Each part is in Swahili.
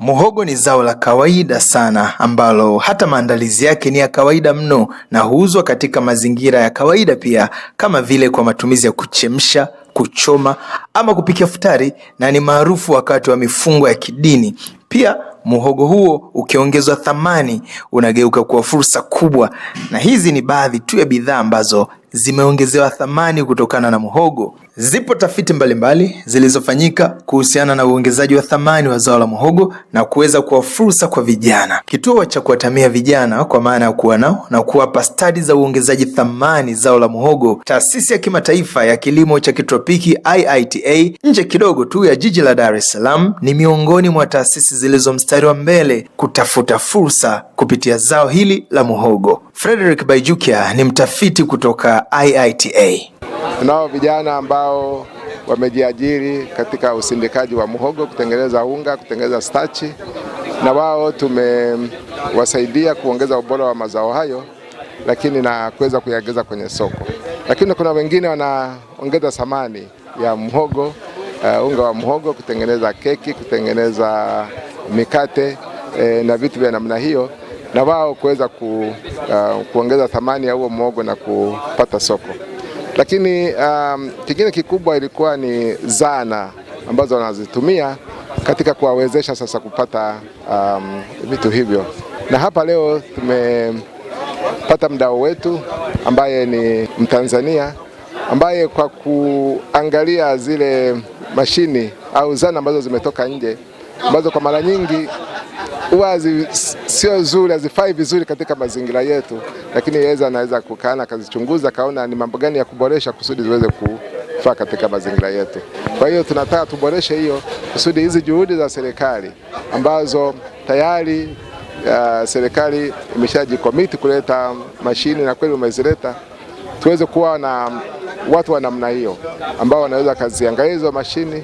Muhogo ni zao la kawaida sana ambalo hata maandalizi yake ni ya kawaida mno na huuzwa katika mazingira ya kawaida pia, kama vile kwa matumizi ya kuchemsha, kuchoma ama kupikia futari, na ni maarufu wakati wa mifungo ya kidini. Pia muhogo huo ukiongezwa thamani unageuka kuwa fursa kubwa, na hizi ni baadhi tu ya bidhaa ambazo zimeongezewa thamani kutokana na muhogo. Zipo tafiti mbalimbali zilizofanyika kuhusiana na uongezaji wa thamani wa zao la muhogo na kuweza kuwa fursa kwa vijana. Kituo cha kuwatamia vijana kwa maana ya kuwa nao na kuwapa stadi za uongezaji thamani zao la muhogo, Taasisi ya Kimataifa ya Kilimo cha Kitropiki IITA, nje kidogo tu ya jiji la Dar es Salaam, ni miongoni mwa taasisi zilizo mstari wa mbele kutafuta fursa kupitia zao hili la muhogo. Frederick Baijukia ni mtafiti kutoka IITA. Tunao vijana ambao wamejiajiri katika usindikaji wa muhogo, kutengeneza unga, kutengeneza stachi, na wao tumewasaidia kuongeza ubora wa mazao hayo, lakini na kuweza kuyaongeza kwenye soko. Lakini kuna wengine wanaongeza thamani ya muhogo, unga wa muhogo, kutengeneza keki, kutengeneza mikate na vitu vya namna hiyo, na wao kuweza kuongeza thamani ya huo muhogo na kupata soko. Lakini kingine kikubwa ilikuwa ni zana ambazo wanazitumia katika kuwawezesha sasa kupata vitu hivyo. Na hapa leo tumepata mdau wetu ambaye ni Mtanzania, ambaye kwa kuangalia zile mashini au zana ambazo zimetoka nje, ambazo kwa mara nyingi huwa sio nzuri, hazifai vizuri katika mazingira yetu, lakini yeye anaweza kukaa akazichunguza, kaona ni mambo gani ya kuboresha kusudi ziweze kufaa katika mazingira yetu. Kwa hiyo tunataka tuboreshe hiyo kusudi hizi juhudi za serikali ambazo tayari serikali imeshajikomiti kuleta mashini na kweli umezileta, tuweze kuwa na watu wa namna hiyo ambao wanaweza kaziangalia hizo mashini,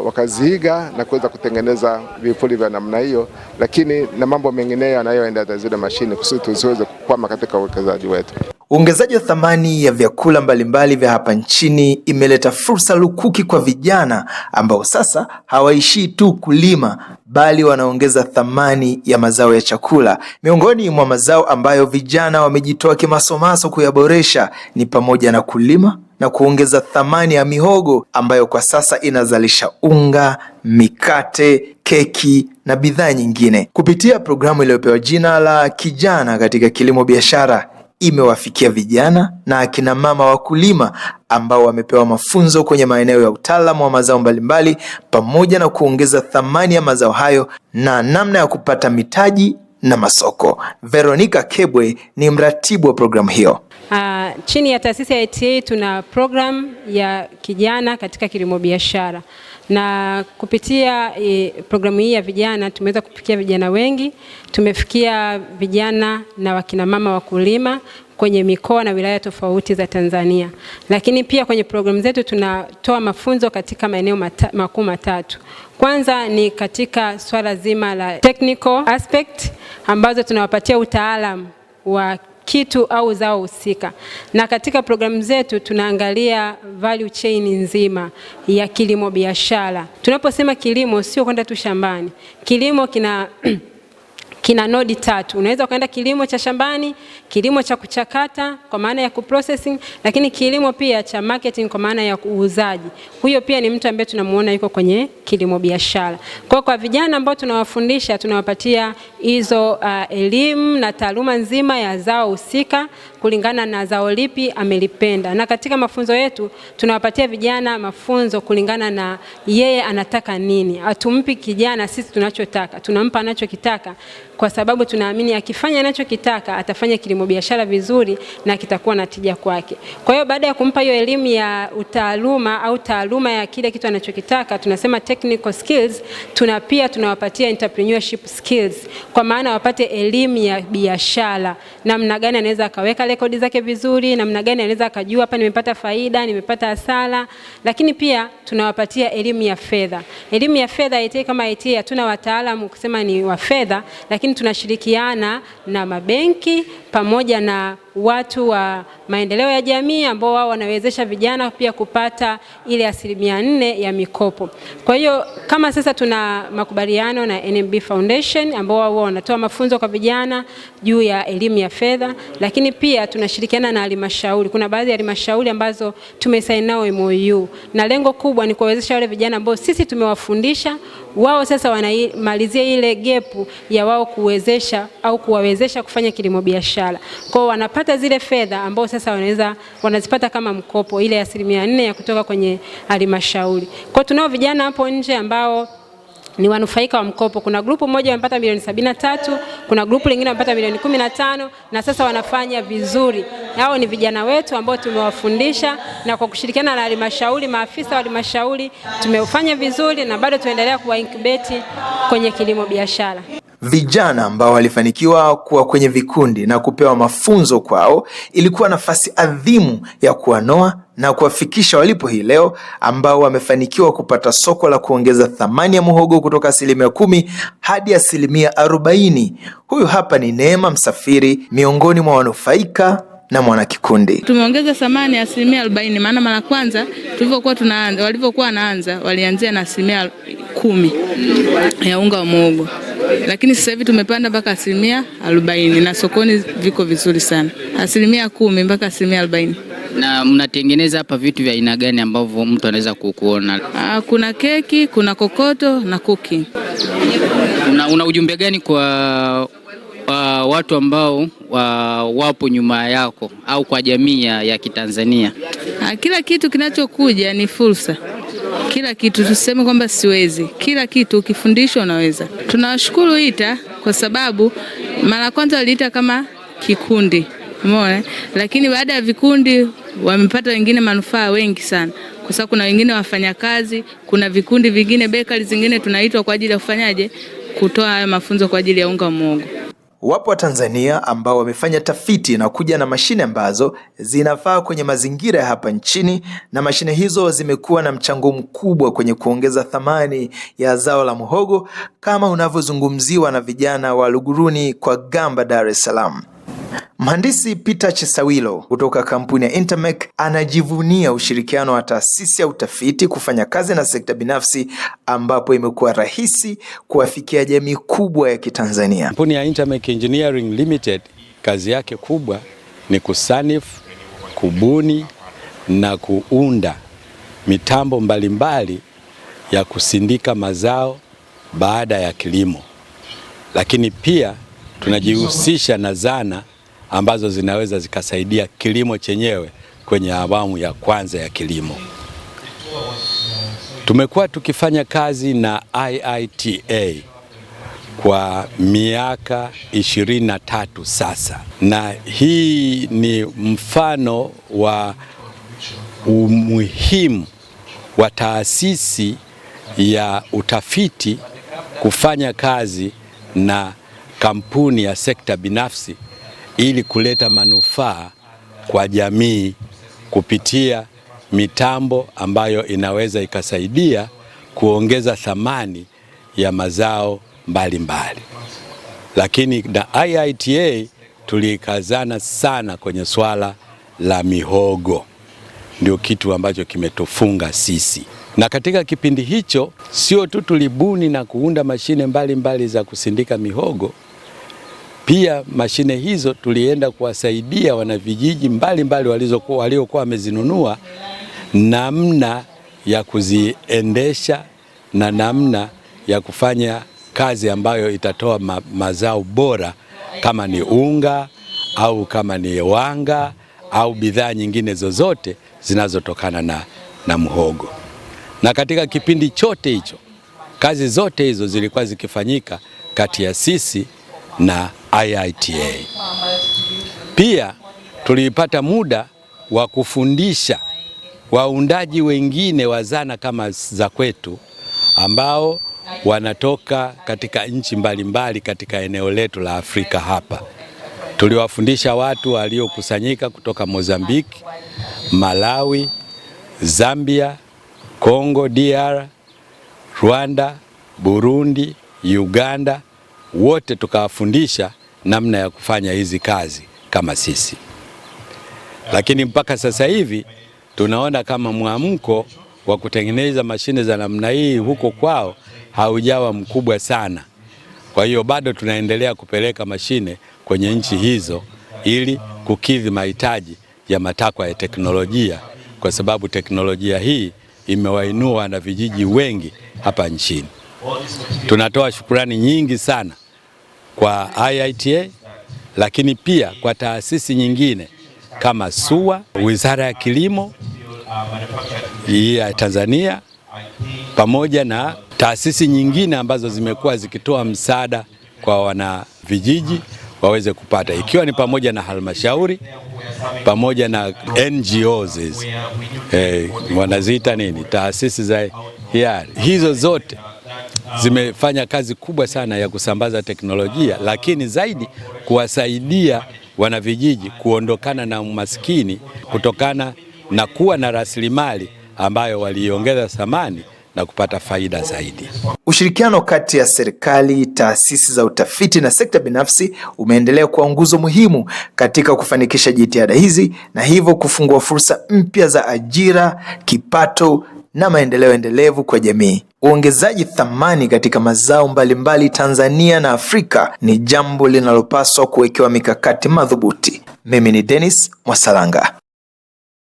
wakaziiga na kuweza kutengeneza vifuli vya namna hiyo, lakini na mambo mengineyo yanayoenda na zile mashini kusudi tusiweze kukwama katika uwekezaji wetu. Uongezaji wa thamani ya vyakula mbalimbali vya hapa nchini imeleta fursa lukuki kwa vijana ambao sasa hawaishii tu kulima, bali wanaongeza thamani ya mazao ya chakula. Miongoni mwa mazao ambayo vijana wamejitoa kimasomaso kuyaboresha ni pamoja na kulima na kuongeza thamani ya mihogo ambayo kwa sasa inazalisha unga, mikate, keki na bidhaa nyingine. Kupitia programu iliyopewa jina la Kijana katika Kilimo Biashara, imewafikia vijana na akina mama wakulima ambao wamepewa mafunzo kwenye maeneo ya utaalamu wa mazao mbalimbali, pamoja na kuongeza thamani ya mazao hayo na namna ya kupata mitaji na masoko. Veronica Kebwe ni mratibu wa programu hiyo. Chini ya taasisi ya IITA tuna program ya Kijana katika Kilimo Biashara, na kupitia programu hii ya vijana tumeweza kufikia vijana wengi. Tumefikia vijana na wakina mama wakulima kwenye mikoa na wilaya tofauti za Tanzania. Lakini pia kwenye programu zetu tunatoa mafunzo katika maeneo makuu matatu. Kwanza ni katika swala zima la technical aspect, ambazo tunawapatia utaalamu wa kitu au zao husika. Na katika programu zetu tunaangalia value chain nzima ya kilimo biashara. Tunaposema kilimo sio kwenda tu shambani. Kilimo kina nodi tatu. Unaweza kwenda kilimo cha shambani, kilimo cha kuchakata kwa maana ya kuprocessing, lakini kilimo pia cha marketing kwa maana ya uuzaji. Huyo pia ni mtu ambaye tunamuona yuko kwenye kilimo biashara. Kwa vijana ambao tunawafundisha, tunawapatia hizo elimu na taaluma nzima ya zao husika kulingana na zao lipi amelipenda. Na katika mafunzo yetu tunawapatia vijana mafunzo kulingana na yeye anataka nini. Hatumpi kijana sisi tunachotaka, tunampa anachokitaka, kwa sababu tunaamini akifanya anachokitaka atafanya kilimo biashara vizuri na kitakuwa na tija kwake. Kwa hiyo baada ya kumpa hiyo elimu ya utaaluma au taaluma ya kile kitu anachokitaka, tunasema technical skills, tunawapatia entrepreneurship skills, kwa maana wapate elimu ya biashara, namna gani anaweza akaweka rekodi zake vizuri, namna gani anaweza akajua hapa nimepata faida, nimepata hasara. Lakini pia tunawapatia elimu ya fedha. Elimu ya fedha IITA kama IITA hatuna wataalamu kusema ni wa fedha, lakini tunashirikiana na mabenki pamoja na watu wa maendeleo ya jamii ambao wao wanawezesha vijana pia kupata ile 4% ya mikopo. Kwa hiyo kama sasa tuna makubaliano na NMB Foundation ambao wao wanatoa mafunzo kwa vijana juu ya elimu ya fedha, lakini pia tunashirikiana na halmashauri. Kuna baadhi ya halmashauri ambazo tumesaini nao MOU, na lengo kubwa ni kuwawezesha wale vijana ambao sisi tumewafundisha, wao sasa wanamalizia ile gepu ya wao kuwezesha au kuwawezesha kufanya kilimo biashara. Kwa wanapata zile fedha ambao sasa wanazipata kama mkopo, ile 4% ya kutoka kwenye halmashauri. Kwa tunao vijana hapo nje ambao ni wanufaika wa mkopo. Kuna grupu moja wamepata milioni 73, kuna grupu lingine wamepata milioni 15, na sasa wanafanya vizuri. Hao ni vijana wetu ambao tumewafundisha, na kwa kushirikiana na halmashauri, maafisa wa halmashauri, tumefanya vizuri na bado tuendelea kuwa incubate kwenye kilimo biashara. Vijana ambao walifanikiwa kuwa kwenye vikundi na kupewa mafunzo kwao ilikuwa nafasi adhimu ya kuwanoa na kuwafikisha walipo hii leo, ambao wamefanikiwa kupata soko la kuongeza thamani ya muhogo kutoka 10% hadi 40%. Huyu hapa ni Neema Msafiri, miongoni mwa wanufaika na mwanakikundi. Tumeongeza thamani ya 40%, maana mara kwanza walivyokuwa wanaanza walianzia na 10% ya unga wa muhogo. Lakini sasa hivi tumepanda mpaka 40% na sokoni viko vizuri sana. 10% mpaka 40%. Na mnatengeneza hapa vitu vya aina gani ambavyo mtu anaweza kuona? Kuna keki, kuna kokoto na cooking. Una ujumbe gani kwa watu ambao wapo nyuma yako au kwa jamii ya Kitanzania? Kila kitu kinachokuja ni fursa. Kila kitu tuseme kwamba siwezi. Kila kitu ukifundishwa unaweza. Tunawashukuru ITA kwa sababu mara kwanza waliita kama kikundi. Umeona? Lakini baada ya vikundi wamepata wengine manufaa wengi sana. Kwa sababu kuna wengine wafanyakazi, kuna vikundi vingine, bakery zingine tunaitwa kwa ajili ya kufanyaje? Kutoa haya mafunzo kwa ajili ya unga wa muhogo. Wapo Watanzania ambao wamefanya tafiti na kuja na mashine ambazo zinafaa kwenye mazingira ya hapa nchini, na mashine hizo zimekuwa na mchango mkubwa kwenye kuongeza thamani ya zao la muhogo, kama unavyozungumziwa na vijana wa Luguruni kwa Gamba, Dar es Salaam. Mhandisi Peter Chisawilo kutoka kampuni ya Intermec anajivunia ushirikiano wa taasisi ya utafiti kufanya kazi na sekta binafsi, ambapo imekuwa rahisi kuwafikia jamii kubwa ya Kitanzania. Kampuni ya Intermec Engineering Limited kazi yake kubwa ni kusanifu, kubuni na kuunda mitambo mbalimbali ya kusindika mazao baada ya kilimo. Lakini pia tunajihusisha na zana ambazo zinaweza zikasaidia kilimo chenyewe kwenye awamu ya kwanza ya kilimo. Tumekuwa tukifanya kazi na IITA kwa miaka 23 sasa, na hii ni mfano wa umuhimu wa taasisi ya utafiti kufanya kazi na kampuni ya sekta binafsi ili kuleta manufaa kwa jamii kupitia mitambo ambayo inaweza ikasaidia kuongeza thamani ya mazao mbalimbali. Lakini na IITA tulikazana sana kwenye swala la mihogo, ndio kitu ambacho kimetufunga sisi. Na katika kipindi hicho sio tu tulibuni na kuunda mashine mbalimbali za kusindika mihogo, pia mashine hizo tulienda kuwasaidia wanavijiji mbalimbali waliokuwa wamezinunua namna ya kuziendesha na namna ya kufanya kazi ambayo itatoa mazao bora, kama ni unga au kama ni wanga au bidhaa nyingine zozote zinazotokana na muhogo. Na katika kipindi chote hicho, kazi zote hizo zilikuwa zikifanyika kati ya sisi na IITA. Pia tulipata muda wa kufundisha waundaji wengine wa zana kama za kwetu ambao wanatoka katika nchi mbalimbali katika eneo letu la Afrika hapa. Tuliwafundisha watu waliokusanyika kutoka Mozambiki, Malawi, Zambia, Kongo DR, Rwanda, Burundi, Uganda, wote tukawafundisha namna ya kufanya hizi kazi kama sisi. Lakini mpaka sasa hivi tunaona kama mwamko wa kutengeneza mashine za namna hii huko kwao haujawa mkubwa sana. Kwa hiyo bado tunaendelea kupeleka mashine kwenye nchi hizo ili kukidhi mahitaji ya matakwa ya teknolojia, kwa sababu teknolojia hii imewainua na vijiji wengi hapa nchini. Tunatoa shukrani nyingi sana kwa IITA, lakini pia kwa taasisi nyingine kama SUA, Wizara ya Kilimo ya Tanzania, pamoja na taasisi nyingine ambazo zimekuwa zikitoa msaada kwa wana vijiji waweze kupata, ikiwa ni pamoja na halmashauri pamoja na NGOs wanaziita nini, taasisi za hiari. Hizo zote zimefanya kazi kubwa sana ya kusambaza teknolojia, lakini zaidi kuwasaidia wanavijiji kuondokana na umaskini kutokana na kuwa na rasilimali ambayo waliongeza thamani na kupata faida zaidi. Ushirikiano kati ya serikali, taasisi za utafiti na sekta binafsi umeendelea kuwa nguzo muhimu katika kufanikisha jitihada hizi na hivyo kufungua fursa mpya za ajira, kipato na maendeleo endelevu kwa jamii. Uongezaji thamani katika mazao mbalimbali Tanzania na Afrika ni jambo linalopaswa kuwekewa mikakati madhubuti. Mimi ni Dennis Mwasalanga.